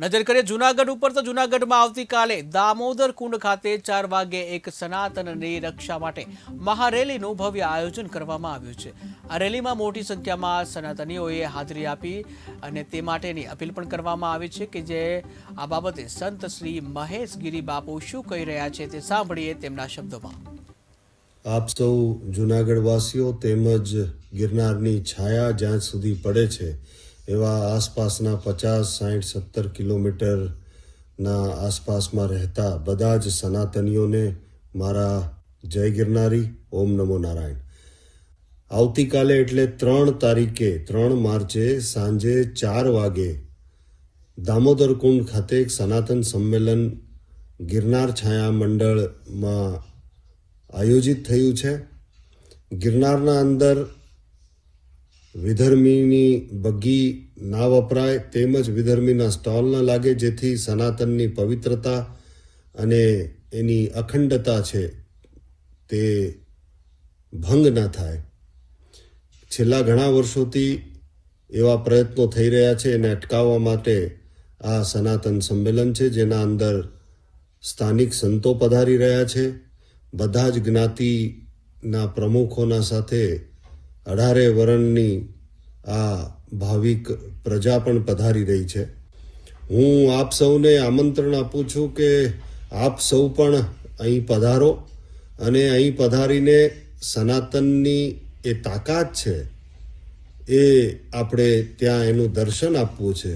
નજર કરીએ જૂનાગઢ ઉપર તો જૂનાગઢમાં આવતીકાલે દામોદર કુંડ ખાતે 4 વાગ્યે એક સનાતનની રક્ષા માટે મહારેલીનું ભવ્ય આયોજન કરવામાં આવ્યું છે। આ રેલીમાં મોટી સંખ્યામાં સનાતનીઓએ હાજરી આપી અને તે માટેની અપીલ પણ કરવામાં આવી છે કે જે આ બાબતે સંત શ્રી મહેશ ગિરી બાપુ શું કહી રહ્યા છે તે સાંભળીએ તેમના શબ્દોમાં। આપ સૌ જૂનાગઢ વાસીઓ તેમજ ગિરનારની છાયા જ્યાં સુધી પડે છે એવા આસપાસના 50, 60, 70 કિલોમીટરના આસપાસમાં રહેતા બધા જ સનાતનીઓને મારા જય ગિરનારી, ઓમ નમો નારાયણ। આવતીકાલે એટલે 3 તારીખે 3 માર્ચે સાંજે 4 વાગે દામોદર કુંડ ખાતે એક સનાતન સંમેલન ગિરનાર છાયા મંડળમાં આયોજિત થયું છે। ગિરનારના અંદર વિધર્મીની બગ્ગી ના વપરાય તેમજ વિધર્મીના સ્ટોલ ન લાગે, જેથી સનાતનની પવિત્રતા અને એની અખંડતા છે તે ભંગ ન થાય। છેલ્લા ઘણા વર્ષોથી એવા પ્રયત્નો થઈ રહ્યા છે એને અટકાવવા માટે આ સનાતન સંમેલન છે, જેના અંદર સ્થાનિક સંતો પધારી રહ્યા છે। બધા જ જ્ઞાતિના પ્રમુખોના સાથે 18 વર્ણની આ ભાવિક પ્રજા પણ પધારી રહી છે। હું આપ સૌને આમંત્રણ આપું છું કે આપ સૌ પણ અહીં પધારો અને અહીં પધારીને સનાતનની એ તાકાત છે એ આપણે ત્યાં એનું દર્શન આપવું છે।